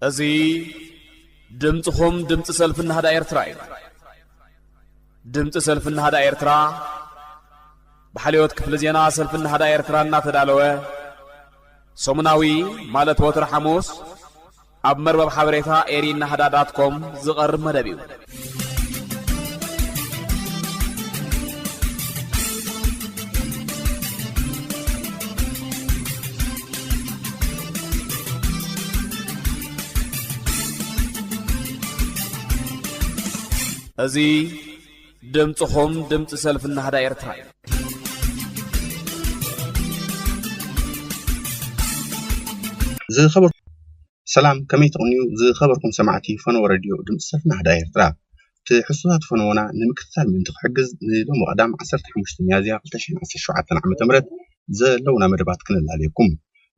أزي دمتهم دمت سلفنا هذا إيرترا دمت سلفنا هذا إيرترا بحاليوت كفل زينا سلفنا هذا إيرترا ناتدالوه سومناوي مالت وتر حموس أب مربب حبريتا إيرين هذا.com زغر مدبيو أزي دمتهم دمت سلفنا هذا إيرترا زي خبر سلام كمي تغنيو زي خبركم سمعتي فنو راديو دمت سلفنا هذا إيرترا تحسوها فنونا نمكثال من تحجز لهم قدام 15 ميادية 2017 عام تمرد زي لونا مربات كنا عليكم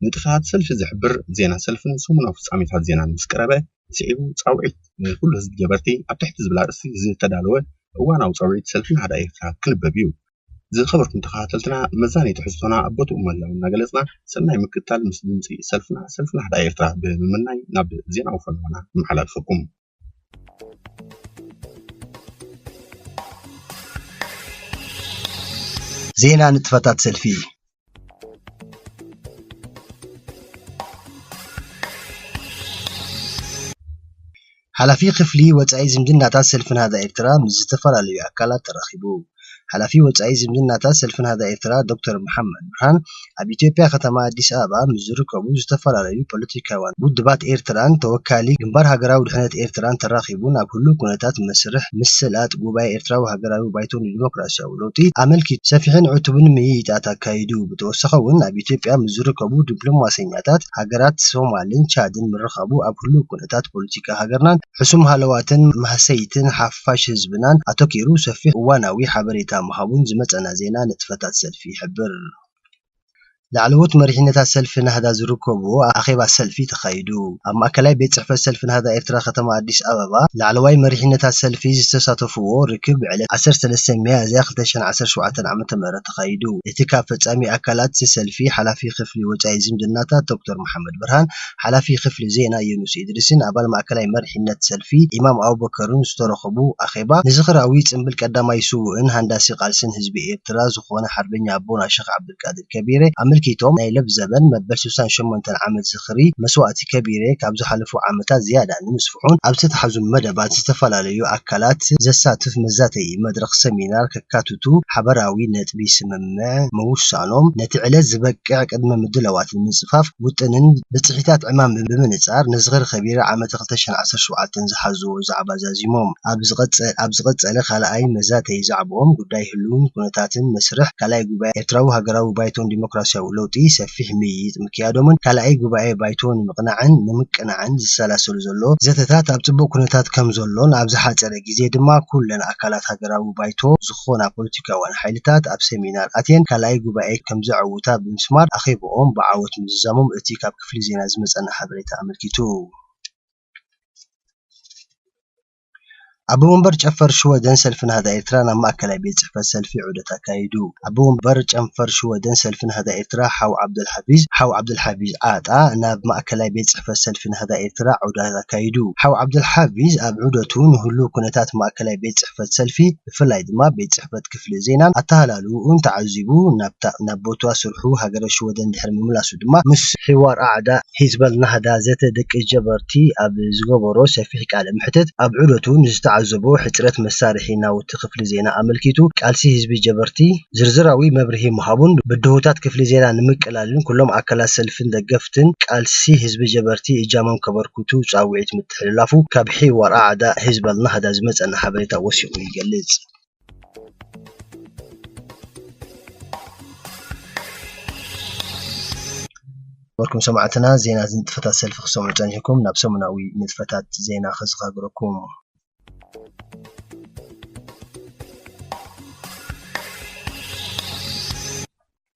نتخات سلف زحبر زينا سلفن سمونا في ساميتات زينا مسكربة سعيبو تصاوعت كل هزب جبرتي أبتحت زبلا رسي زي تدالوه وانا وصاوعت سلفن هذا إيرترا كل ببيو زي خبركم تخاتلتنا مزاني تحسونا أبوتو أملا ونقلسنا سمناي مكتال مسلمسي سلفنا هذا إيرترا بمناي ناب زينا وفنونا محلال فكم زينا نتفتات سلفي حلفي قفلي وتعي زمدنا سلفن هذا إيرترا مزتفر على أكلات تراخبو حلفي وتعي زمدنا سلفن هذا إيرترا دكتور محمد برهان أبي إثيوبيا ختما أديس أبابا مزركبو مزتفر على بوليتيكاوان ودبات إيرتران توكالي جنبار هجراو دحنت إيرتران تراخبون أبهلو كونتات مسرح مسلات جوباي إيرترا وهجراو بايتون الديمقراطية ولوتي عملكي سفيحين عتبن ميت أتاكايدو بتوسخون أبي إثيوبيا مزركبو دبلوماسيات هجرات سومالين شادن مرخبو أبهلو كونتات بوليتيكا هجرنان حسوم هالواتن مهسيتن حفاش زبنان أتوكيرو سفيح واناوي حبريتا مهابون زمت أنا زينا نتفتات سلفي حبر لعلوت مريحنة سلفن هذا زركبو أخيبا سلفي تخيدو أما كلاي بيت صحفة سلفن هذا إيرترا ختما أديس أبابا لعلواي مريحنة سلفي زستساتفو ركب على 1300 زي 10 عام تمر تخيدو اتكافة أمي أكلات سلفي حلفي خفلي وتعي زمدناتا دكتور محمد برهان حلفي خفلي زينا يونس إدريسين أبال ما كلاي مريحنة سلفي إمام أبو بكر استرخبو أخيبا نزغر أويت إنبل قدما يسوء هندسي قالسن حزب إيرترا زخوانا حربين أبونا الشيخ عبد القادر كبيري كيتوم ناي لب زبن مبل 68 عامل زخري مسواتي كبيره كابز حلفو عامتا زياده نمسفحون ابسط حزم مدبات استفلاليو اكلات زساتف مزاتي مدرخ سمينار ككاتوتو حبراوي نتبي سممع موسانوم نتعلى زبقع قدم مدلوات المنصفاف وطنن بصحيتات عمام بمنصار نزغر خبيره عامه 2017 زحزو زعبا زازيموم ابزغت على خلاي مزاتي زعبهم قداي هلون كونتاتن مسرح كلاي غوباي اتراو هاغراو بايتون ديمقراطيا لوتي سفيح ميت مكيادومن كلاي غوباي بايتون مقنعن نمقنعن زسلاسل زلو زتታት ኣብ ጽቡቕ ኩነታት ከም ዘሎን ኣብ ዝሓጸረ ግዜ ድማ ኩለን ኣካላት ሃገራዊ ባይቶ ዝኾና ፖለቲካውያን ሓይልታት ኣብ ሰሚናር ኣትየን ከላይ ጉባኤ ከም ዘዕውታ ብምስማር ኣኺቦም ብዓወት ምዝዛሞም እቲ ካብ ክፍሊ ዜና ዝመጸና ሓበሬታ ኣመልኪቱ أبو منبر جفر شو دن سلفن هذا إيرترا نما أكل بيت صحفة سلفي عودة كايدو أبو منبر جفر شو دن سلفن هذا إيرترا حو عبد الحفيظ عاطا ناب ما أكل بيت صحفة سلفن هذا إيرترا عودة كايدو حو عبد الحفيظ أبعودتون هلو كنتات ما أكل بيت صحفة سلفي فلايد ما بيت صحفة كفل زينان أتهلالو أنت عزبو نبوتوا سرحو هجر شو دن دحر مملاسو دما مس حوار أعداء حزب النهضة زت دك الجبرتي أب زغبرو سفيحك على محتت أبعودتون عزبو حترت مسارحينا وتخفل زينا أملكيتو قالسي حزب جبرتي زرزراوي مبرهي مهابون بدهوتات كفل زينا نمقلالن كلهم أكلا سلفن دقفتن قالسي حزب جبرتي إجامم كبركوتو صاوعت متحللافو كبحي ور أعداء حزب النهضة زمصنا حبريتا وسيو يقلص وركم سمعتنا زينا نتفتات سلف خصوم عجانيكم نابسمناوي نتفتات زينا خزغاقركم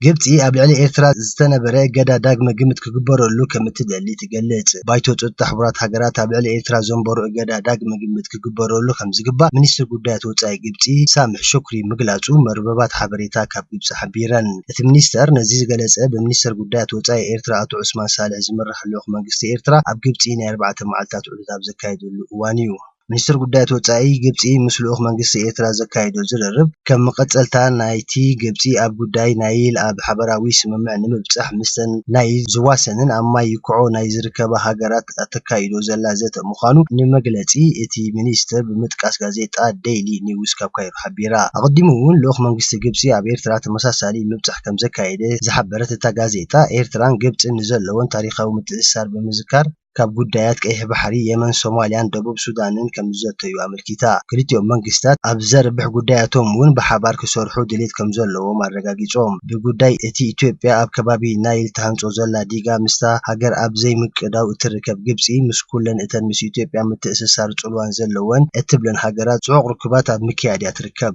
ግብፂ ኣብ ልዕሊ ኤርትራ ዝተነበረ ገዳ ዳግመ ግምት ክግበረሉ ከም እትደሊ ትገልጽ። ባይቶ ጸጥታ ሕቡራት ሃገራት ኣብ ልዕሊ ኤርትራ ዘንበሩ ገዳ ዳግመ ግምት ክግበረሉ ከም ዝግባእ ሚኒስትር ጉዳያት ወጻኢ ግብፂ ሳምሕ ሽኩሪ ምግላጹ መርበባት ሓበሬታ ካብ ግብፂ ሓቢረን። እቲ ሚኒስተር ነዚ ዝገለጸ ብሚኒስትር ጉዳያት ወጻኢ ኤርትራ ኣቶ ዑስማን ሳልሕ ዝምራሕ ልኡኽ መንግስቲ ኤርትራ ኣብ ግብፂ ናይ 4 መዓልታት ዑደት ኣብ ዘካየደሉ እዋን እዩ። ሚኒስትር ጉዳያት ወጻኢ ግብፂ ምስ ልኡኽ መንግስቲ ኤርትራ ዘካየዶ ዝርርብ ከም መቐጸልታ ናይቲ ግብፂ ኣብ ጉዳይ ናይል ኣብ ሓበራዊ ስምምዕ ንምብጻሕ ምስተን ናይል ዝዋሰንን ኣብ ማይ ይኩዖ ናይ ዝርከባ ሃገራት ኣተካይዶ ዘላ ዘተ ምዃኑ ንመግለጺ እቲ ሚኒስትር ብምጥቃስ ጋዜጣ ዴይሊ ኒውስ ካብ ካይሮ ሓቢራ። ኣቐዲሙ እውን ልኡኽ መንግስቲ ግብፂ ኣብ ኤርትራ ተመሳሳሊ ምብጻሕ ከም ዘካየደ ዝሓበረት እታ ጋዜጣ ኤርትራን ግብፅን ዘለዎን ታሪኻዊ ምትእስሳር ብምዝካር ካብ ጉዳያት ቀይሕ ባሕሪ የመን ሶማልያን ደቡብ ሱዳንን ከም ዝዘተዩ ኣመልኪታ ክልቲኦም መንግስታት ኣብ ዘርብሕ ጉዳያቶም እውን ብሓባር ክሰርሑ ድሌት ከም ዘለዎም ኣረጋጊጾም። ብጉዳይ እቲ ኢትዮጵያ ኣብ ከባቢ ናይል ተሃንጾ ዘላ ዲጋ ምስታ ሃገር ኣብ ዘይምቅዳው እትርከብ ግብፂ ምስ ኩለን እተን ምስ ኢትዮጵያ ምትእስሳር ጽልዋን ዘለወን እትብለን ሃገራት ጽዑቕ ርክባት ኣብ ምክያድ እያ ትርከብ።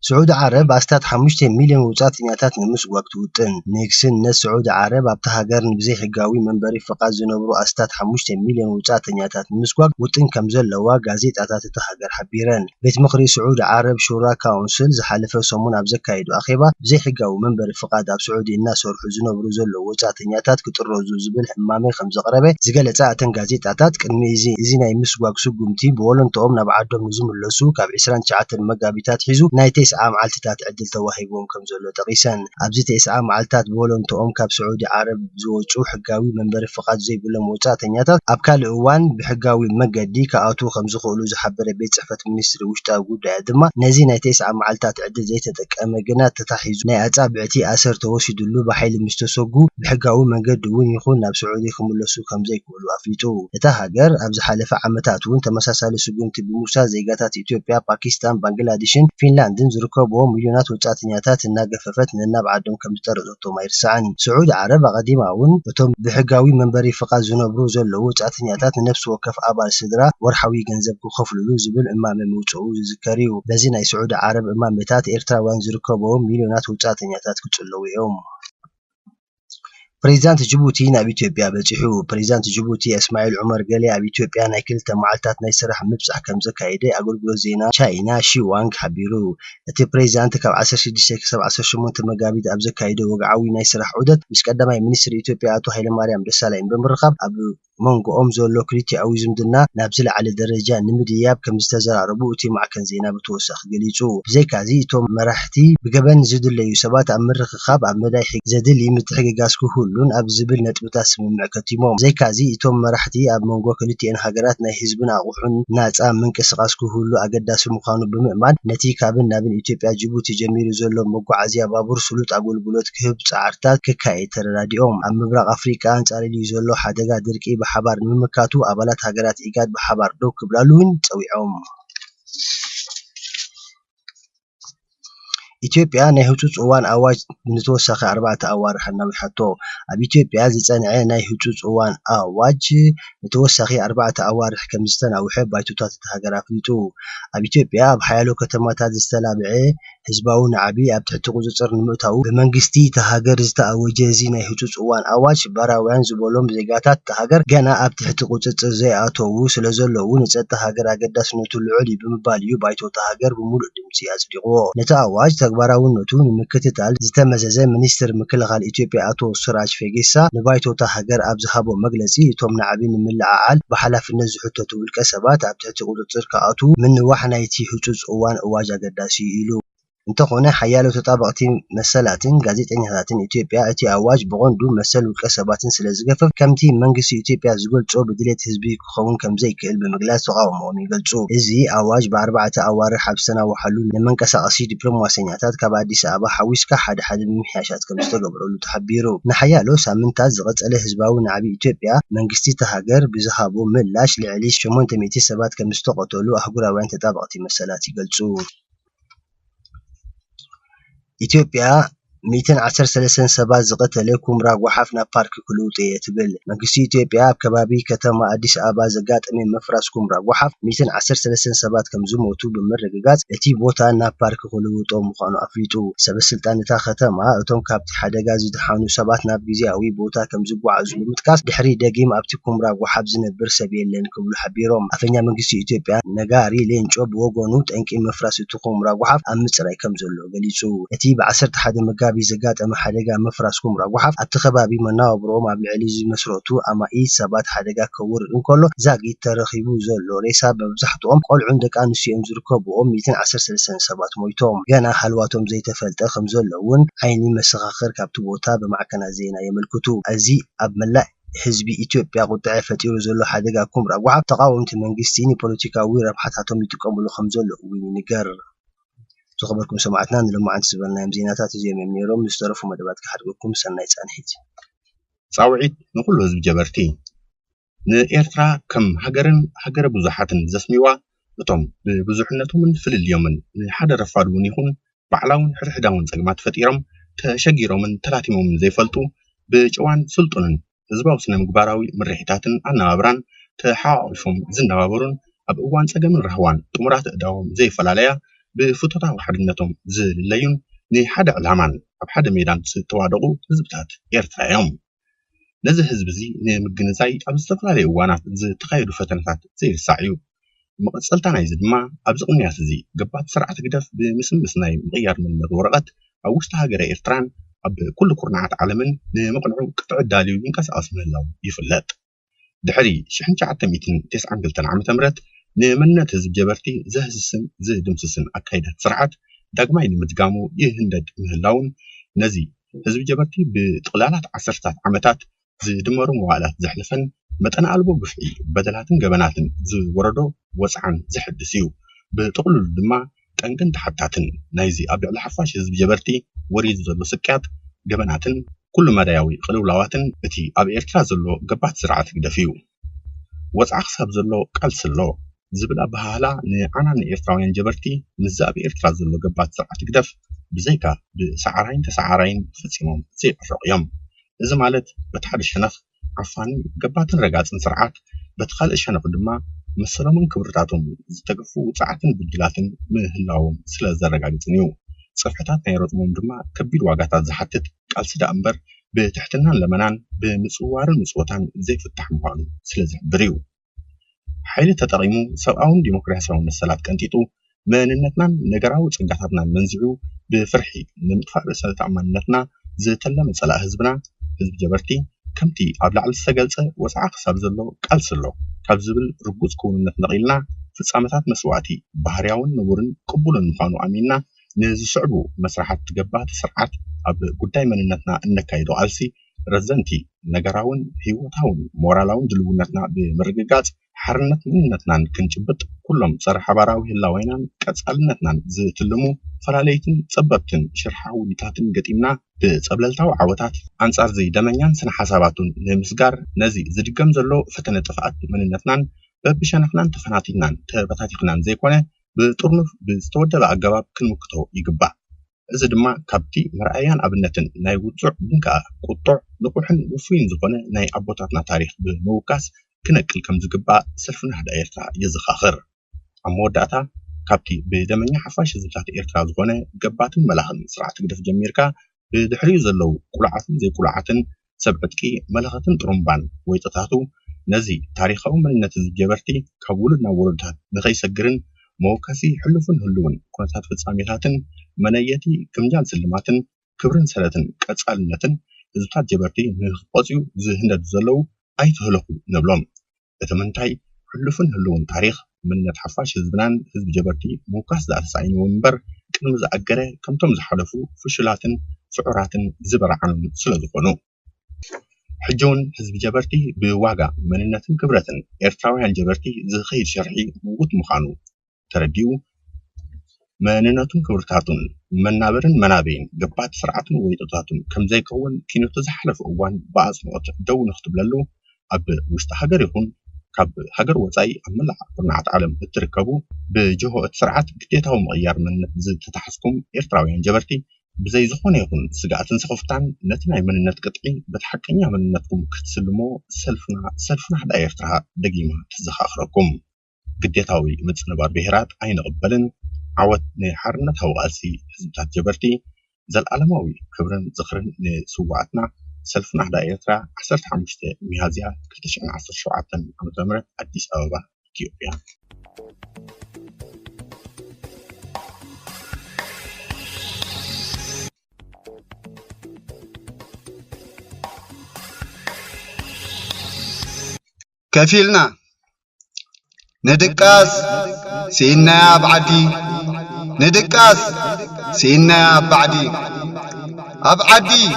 سعود عرب أستاد 5 مليون وጻተኛታት ንምስጓግ ትውጥን ንግስነት سعود عرب ኣብታ ሃገር ብዘይ ሕጋዊ መንበሪ ፍቃድ ዝነብሩ ኣስታት 5 ሚልዮን ወጻተኛታት ንምስጓግ ውጥን ከም ዘለዋ ጋዜጣታት እታ ሃገር ሓቢረን። ቤት ምኽሪ سعود عرب ሹራ ካውንስል ዝሓለፈ ሰሙን ኣብ ዘካየዱ ኣኼባ ብዘይ ሕጋዊ መንበሪ ፍቃድ ኣብ سعودي እናሰርሑ ዝነብሩ ዘለዉ ወጻተኛታት ክጥረዙ ዝብል ሕማሜ ከም ዘቕረበ ዝገለጻ እተን ጋዜጣታት ቅድሚ እዚ ናይ ምስጓግ ስጉምቲ ብወለንቶኦም ናብ ዓዶም ንዝምለሱ ካብ 29 መጋቢታት ሒዙ ናይ 9 መዓልትታት ዕድል ተዋሂቦም ከም ዘሎ ጠቂሰን። ኣብዚ 9 መዓልትታት ብወለንቶኦም ካብ سعودي عرب ዝወጹ ሕጋዊ መንበሪ ፍቃድ ዘይብሎም ወጻተኛታት ኣብ ካልእ እዋን ብሕጋዊ መገዲ ከኣቱ ከም ዝኽእሉ ዝሓበረ ቤት ጽሕፈት ሚኒስትሪ ውሽጣዊ ጉዳያት ድማ ነዚ ናይ 9 መዓልትታት ዕድል ዘይተጠቀመ ግና ተታሒዙ ናይ ኣጻብዕቲ ኣሰር ተወሲዱሉ ብሓይሊ ምስ ተሰጉ ብሕጋዊ መንገዲ እውን ይኹን ናብ سعودي ክምለሱ ከም ዘይክእሉ ኣፍሊጡ። እታ ሃገር ኣብ ዝሓለፈ ዓመታት እውን ተመሳሳሊ ስጉምቲ ብምውሳድ ዜጋታት ኢትዮጵያ፣ ፓኪስታን፣ ባንግላዴሽን፣ ፊንላንድን ዝርከብዎም ሚልዮናት ወጻተኛታት እናገፈፈት ንናብ ዓዶም ከም ዝጠረዘቶም ኣይርስዓን። سعود عرب ኣቀዲማ እውን እቶም ብሕጋዊ መንበሪ ፍቃድ ዝነብሩ ዘለዉ ወጻተኛታት ንነፍሲ ወከፍ ኣባል ስድራ ወርሓዊ ገንዘብ ክኸፍሉሉ ዝብል እማመ ምውጽኡ ዝዝከር እዩ። በዚ ናይ سعود عرب እማመታት ኤርትራውያን ዝርከብዎም ሚልዮናት ወጻተኛታት ክጽለዉ እዮም። ፕሬዚዳንት ጅቡቲ ናብ ኢትዮጵያ በፂሑ። ፕሬዚዳንት ጅቡቲ እስማኤል ዑመር ገሌ ኣብ ኢትዮጵያ ናይ 2 መዓልታት ናይ ስራሕ ምብጻሕ ከም ዘካየደ ኣገልግሎት ዜና ቻይና ሺዋንግ ሓቢሩ። እቲ ፕሬዚዳንት ካብ 16 ክሳብ 18 መጋቢት ኣብ ዘካየደ ወግዓዊ ናይ ስራሕ ዑደት ምስ ቀዳማይ ሚኒስትር ኢትዮጵያ ኣቶ ሃይለማርያም ደሳለኝ ብምርኻብ ኣብ መንጎኦም ዘሎ ክልቲኣዊ ዝምድና ናብ ዝለዓለ ደረጃ ንምድያብ ከም ዝተዘራረቡ እቲ ማዕከን ዜና ብተወሳኺ ገሊጹ። ብዘይካዚ እቶም መራሕቲ ብገበን ዝድለዩ ሰባት ኣብ ምርኽኻብ ኣብ መዳይ ዘድሊ ምትሕግጋዝ ክህሉን ኣብ ዝብል ነጥብታት ስምምዕ ከቲሞም። ብዘይካዚ እቶም መራሕቲ ኣብ መንጎ ክልቲአን ሃገራት ናይ ህዝብን ኣቑሑን ናፃ ምንቅስቓስ ክህሉ ኣገዳሲ ምዃኑ ብምእማን ነቲ ካብን ናብን ኢትዮጵያ ጅቡቲ ጀሚሩ ዘሎ መጓዓዝያ ባቡር ስሉጥ ኣገልግሎት ክህብ ጻዕርታት ክካየድ ተረዳዲኦም። ኣብ ምብራቕ ኣፍሪቃ አንጻልልዩ ዘሎ ሓደጋ ድርቂ ብሓባር ንምምካቱ ኣባላት ሃገራት ኢጋድ ብሓባር ደው ክብላሉን ፀዊዖም። ኢትዮጵያ ናይ ህጹጽ እዋን ኣዋጅ ንተወሳኺ 4 ኣዋርሕ እናዊሓቶ። ኣብ ኢትዮጵያ ዝጸንዐ ናይ ህጹጽ እዋን ኣዋጅ ንተወሳኺ 4 ኣዋርሕ ከም ዝተናውሐ ባይቶታት እቲ ሃገር ኣፍሊጡ። ኣብ ኢትዮጵያ ኣብ ሓያሎ ከተማታት ዝተላብዐ ህዝባዊ ናዕቢ ኣብ ትሕቲ ቁፅፅር ንምእታው ብመንግስቲ እቲ ሃገር ዝተኣወጀ እዚ ናይ ህጹጽ እዋን ኣዋጅ ባራውያን ዝበሎም ዜጋታት እቲ ሃገር ገና ኣብ ትሕቲ ቁፅፅር ዘይኣተዉ ስለ ዘለዉ ንጸጥታ ሃገር ኣገዳስነቱ ልዑል እዩ ብምባል እዩ ባይቶ እቲ ሃገር ብሙሉእ ድምፂ ኣጽዲቕዎ። ነቲ ኣዋጅ ተግባራውነቱ ንምክትታል ዝተመዘዘ ሚኒስትር ምክልኻል ኢትዮጵያ ኣቶ ስራጅ ፈጌሳ ንባይቶ እቲ ሃገር ኣብ ዝሃቦ መግለጺ እቶም ናዕቢ ንምልዓዓል ብሓላፍነት ዝሕተቱ ውልቀ ሰባት ኣብ ትሕቲ ቁፅፅር ከኣቱ ምንዋሕ ናይቲ ህጹጽ እዋን ኣዋጅ ኣገዳሲ ኢሉ። እንተኾነ ሓያሎ ተጣበቕቲ መሰላትን ጋዜጠኛታትን ኢትዮጵያ እቲ ኣዋጅ ብቐንዱ መሰል ውልቀ ሰባትን ስለ ዝገፈፍ ከምቲ መንግስቲ ኢትዮጵያ ዝገልጾ ብድሌት ህዝቢ ክኸውን ከም ዘይክእል ብምግላጽ ተቃውሞኦም ይገልጹ። እዚ ኣዋጅ ብ4 ኣዋርሕ ኣብ ዝተናውሓሉ ንመንቀሳቐሲ ዲፕሎማስያኛታት ካብ ኣዲስ ኣበባ ሓዊስካ ሓደ ሓደ ምምሕያሻት ከም ዝተገብረሉ ተሓቢሩ። ንሓያሎ ሳምንታት ዝቐጸለ ህዝባዊ ናዕቢ ኢትዮጵያ መንግስቲ እቲ ሃገር ብዝሃቦ ምላሽ ልዕሊ 800 ሰባት ከም ዝተቐተሉ ኣህጉራውያን ተጣበቕቲ መሰላት ይገልጹ። ኢትዮጵያ 113 ሰባት ዝቀተለ ኩምራ ጎሓፍ ናብ ፓርክ ክልውጥ እየ ትብል መንግስቲ ኢትዮጵያ ኣብ ከባቢ ከተማ ኣዲስ ኣበባ ዘጋጠመ መፍራስ ኩምራ ጎሓፍ 113 ሰባት ከም ዝሞቱ ብምርግጋጽ እቲ ቦታ ናብ ፓርክ ክልውጦ ምዃኑ ኣፍሊጡ ሰበስልጣን እታ ከተማ እቶም ካብቲ ሓደጋ ዝድሓኑ ሰባት ናብ ግዝያዊ ቦታ ከም ዝጓዓዙ ብምጥቃስ ድሕሪ ደጊም ኣብቲ ኩምራ ጎሓፍ ዝነብር ሰብ የለን ክብሉ ሓቢሮም ኣፈኛ መንግስቲ ኢትዮጵያ ነጋሪ ሌንጮ ብወገኑ ጠንቂ መፍራስ እቲ ኩምራ ጎሓፍ ኣብ ምጽራይ ከም ዘሎ ገሊጹ እቲ ብ11 መጋቢ ዘጋጠመ ሓደጋ መፍራስ ኩምራ ጎሓፍ ኣብቲ ከባቢ መናብሮኦም ኣብ ልዕሊ ዝመስረቱ ኣማኢት ሰባት ሓደጋ ከውርድ እንከሎ ዛጊት ተረኺቡ ዘሎ ሬሳ መብዛሕትኦም ቆልዑን ደቂ ኣንስትዮን ዝርከብዎም 113 ሰባት ሞይቶም ገና ሃልዋቶም ዘይተፈልጠ ከም ዘለውን ዓይኒ መሰኻኽር ካብቲ ቦታ ብማዕከናት ዜና የመልክቱ እዚ ኣብ መላእ ህዝቢ ኢትዮጵያ ቁጥዐ ፈጢሩ ዘሎ ሓደጋ ኩምራ ጎሓፍ ተቃወምቲ መንግስቲ ንፖለቲካዊ ረብሓታቶም ይጥቀምሉ ከም ዘሎ እውን ይንገር ዝኸበርኩም ሰማዕትና ንሎማዓንቲ ዝበልናዮም ዜናታት እዚኦም እዮም ነይሮም ንዝተረፉ መደባት ክሓድገኩም ሰናይ ጻንሒት ጻውዒት ንኩሉ ህዝቢ ጀበርቲ ንኤርትራ ከም ሃገረ ብዙሓትን ዘስሚዋ እቶም ብብዙሕነቶምን ፍልልዮምን ንሓደ ረፋድ እውን ይኹን ባዕላውን ሕድሕዳውን ጸግማት ፈጢሮም ተሸጊሮምን ተላቲሞምን ዘይፈልጡ ብጭዋን ስልጡንን ህዝባዊ ስነ ምግባራዊ ምርሒታትን ኣነባብራን ተሓቋቂፎም ዝነባበሩን ኣብ እዋን ጸገምን ረህዋን ጥሙራት እዳዎም ዘይፈላለያ ብፍትታዊ ሓድነቶም ዝልለዩን ንሓደ ዕላማን ኣብ ሓደ ሜዳን ዝተዋደቑ ህዝብታት ኤርትራ እዮም ነዚ ህዝቢ እዚ ንምግንዛይ ኣብ ዝተፈላለዩ እዋናት ዝተኻየዱ ፈተነታት ዘይርሳዕ እዩ መቐፀልታ ናይዚ ድማ ኣብዚ ቅንያት እዚ ገባት ስርዓት ግደፍ ብምስምስ ናይ ምቕያር መንነት ወረቐት ኣብ ውሽጢ ሃገረ ኤርትራን ኣብ ኩሉ ኩርናዓት ዓለምን ንምቕንዑ ክትዕዳልዩ ይንቀሳቐስ ምህላው ይፍለጥ ድሕሪ 1992 ዓ.ም ንመንነት ህዝቢ ጀበርቲ ዘህስስን ዝድምስስን ኣካይዳት ስርዓት ዳግማይ ንምድጋሙ ይህንደድ ምህላውን ነዚ ህዝቢ ጀበርቲ ብጥቕላላት 10 ዓመታት ዝድመሩ መዋእላት ዘሕልፈን መጠን ኣልቦ ግፍዒ በደላትን ገበናትን ዝወረዶ ወፅዓን ዝሕድስ እዩ ብጥቕልሉ ድማ ጠንቅን ተሓታትን ናይዚ ኣብ ልዕሊ ሓፋሽ ህዝቢ ጀበርቲ ወሪዱ ዘሎ ስቅያት ገበናትን ኩሉ መዳያዊ ቅልውላዋትን እቲ ኣብ ኤርትራ ዘሎ ገባት ስርዓት ግደፍ እዩ ወፅዓ ክሳብ ዘሎ ቃልሲ ኣሎ ዝብል ኣባህላ ንዓና ንኤርትራውያን ጀበርቲ ምዛ ኣብ ኤርትራ ዘሎ ገባት ስርዓት ግደፍ ብዘይካ ብሰዓራይን ተሰዓራይን ፈፂሞም ዘይቀረቑ እዮም እዚ ማለት በቲ ሓደ ሸነኽ ዓፋን ገባትን ረጋፅን ስርዓት በቲ ካልእ ሸነኽ ድማ መሰሎምን ክብርታቶም ዝተገፉ ውፅዓትን ብድላትን ምህላዎም ስለ ዘረጋግፅን እዩ ጽፍሕታት ናይ ረጥሞም ድማ ከቢድ ዋጋታት ዝሓትት ቃልሲ ዳ እምበር ብትሕትናን ለመናን ብምጽዋርን ምጽወታን ዘይፍታሕ ምዃኑ ስለ ዝሕብር እዩ ሓይሊ ተጠቒሙ ሰብኣውን ዲሞክራሲያውን መሰላት ቀንጢጡ መንነትናን ነገራዊ ጽጋታትናን መንዚዑ ብፍርሒ ንምጥፋእ ርእሰ ተኣማንነትና ዝተለመ ጸላእ ህዝብና ህዝቢ ጀበርቲ ከምቲ ኣብ ላዕሊ ዝተገልጸ ወፅዓ ክሳብ ዘሎ ቃልሲ ኣሎ ካብ ዝብል ርጉፅ ክውንነት ነቒልና ፍጻመታት መስዋዕቲ ባህርያውን ንቡርን ቅቡልን ምዃኑ ኣሚንና ንዝስዕቡ መስራሓት ገባት ስርዓት ኣብ ጉዳይ መንነትና እነካይዶ ቃልሲ ረዘንቲ ነገራውን ህይወታውን ሞራላውን ድልውነትና ብምርግጋጽ ሓርነት መንነትናን ክንጭብጥ ኩሎም ፀረ ሓባራዊ ህላወይናን ቀጻልነትናን ዝትልሙፈላለይትን ጸበብትን ሽርሓዊታትን ገጢምና ብጸብለልታዊ ዓወታት ኣንጻር ዘይደመኛን ስነ ሓሳባቱን ንምስጋር ነዚ ዝድገም ዘሎ ፈተነ ጥፍኣት መንነትናን በብሸነኽናን ተፈናቲናን ተበታቲኽናን ዘይኮነ ብጥርኑፍ ብዝተወደበ ኣገባብ ክንምክቶ ይግባእ እዚ ድማ ካብቲ መርኣያን ኣብነትን ናይ ውፁዕ ግን ከዓ ቁጡዕ ንቁሕን ውፍይን ዝኾነ ናይ ኣቦታትና ታሪክ ብምውቃስ ክነቅል ከም ዝግባእ ሰልፍና ህዳ ኤርትራ የዘኻኽር ኣብ መወዳእታ ካብቲ ብደመኛ ሓፋሽ ህዝብታት ኤርትራ ዝኾነ ገባትን መላኽን ስርዓት ግደፍ ጀሚርካ ብድሕሪኡ ዘለው ቁልዓትን ዘይቁልዓትን ሰብ ዕጥቂ መለኸትን ጥሩምባን ወይጥታቱ ነዚ ታሪኻዊ መንነት ህዝቢ ጀበርቲ ካብ ውሉድ ናብ ወለዶታት ንኸይሰግርን መወከሲ ሕሉፍን ህልውን ኩነታት ፍጻሜታትን መነየቲ ግምጃን ስልማትን ክብርን ሰለትን ቀጻልነትን ህዝብታት ጀበርቲ ንኽቆፅዩ ዝህንደዱ ዘለው ኣይትህለኹ ንብሎም እቲ ምንታይ ሕሉፍን ህልውን ታሪክ መንነት ሓፋሽ ህዝብናን ህዝቢ ጀበርቲ ምውካስ ዝኣተሳኢንዎ እምበር ቅድሚ ዝኣገረ ከምቶም ዝሓለፉ ፍሽላትን ፍዑራትን ዝበርዓኑን ስለ ዝኾኑ ሕጂ እውን ህዝቢ ጀበርቲ ብዋጋ መንነትን ክብረትን ኤርትራውያን ጀበርቲ ዝኸይድ ሸርሒ ውት ምዃኑ ተረዲኡ መንነቱን ክብርታቱን መናበርን መናበይን ገባት ስርዓትን ወይጦታቱን ከም ዘይከውን ኪነቱ ዝሓለፈ እዋን ብኣጽንዖት ደው ንኽትብለሉ ኣብ ውሽጢ ሃገር ይኹን ካብ ሃገር ወፃኢ ኣብ መላእ ኩርናዓት ዓለም እትርከቡ ብጅሆ እቲ ስርዓት ግዴታዊ ምቕያር መንነት ዝተታሓስኩም ኤርትራውያን ጀበርቲ بزي زخون يكون سقعتن سخفتان نتنا مننت قطعي بتحقنيا مننتكم كتسلمو سلفنا حدا يرترها دقيمة تزخاخركم قديتاوي متصنبار بهرات عين قبلن عوت نحرنت هوغالسي حزبتات جبرتي زل علماوي كبرن زخرن نسوعتنا سلفنا حدا يرترا 15 ميهازيا 2017 عام أديس أبابا إثيوبيا كفيلنا ندقاس سينا يا بعدي ندقاس سينا يا بعدي أبعدي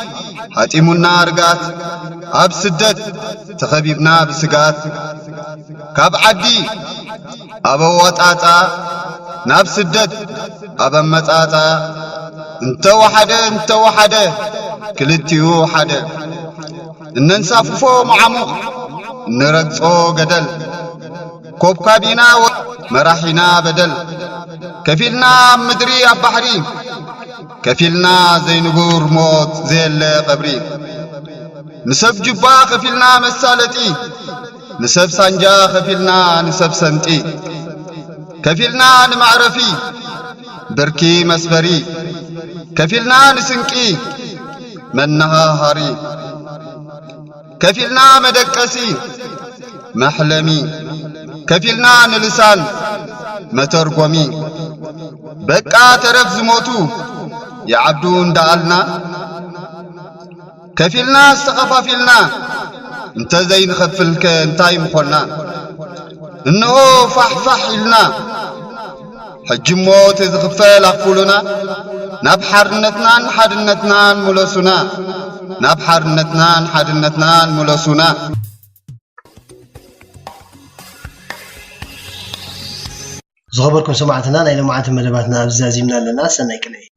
هاتيمنا رقات أب سدت تخبيبنا بسقات كاب عدي أبا وطاطا ناب سدت أبا مطاطا انت وحده كلتيو حده ننساففو معمق نرقصو قدل كوب كابينا مراحينا بدل كفيلنا مدري أبحري كفيلنا زي نقور موت زي اللي قبري نسب جبا خفيلنا مسالتي نسب سانجا خفيلنا نسب سنتي كفيلنا نمعرفي بركي مسفري كفيلنا نسنكي منها هاري كفيلنا مدكسي محلمي كفيلنا نلسان مترقمي بقى ترف زموتو يا عبدون دالنا كفيلنا استغفافيلنا انت زين خفلك انتاي مخلنا انه فحفح لنا حج موت يزغفل أقولنا نبحرنتنا حدنتنا ملسنا نبحرنتنا حدنتنا ملسنا زغبركم سمعتنا إلى معات مدباتنا بزازي من لنا سنة كلي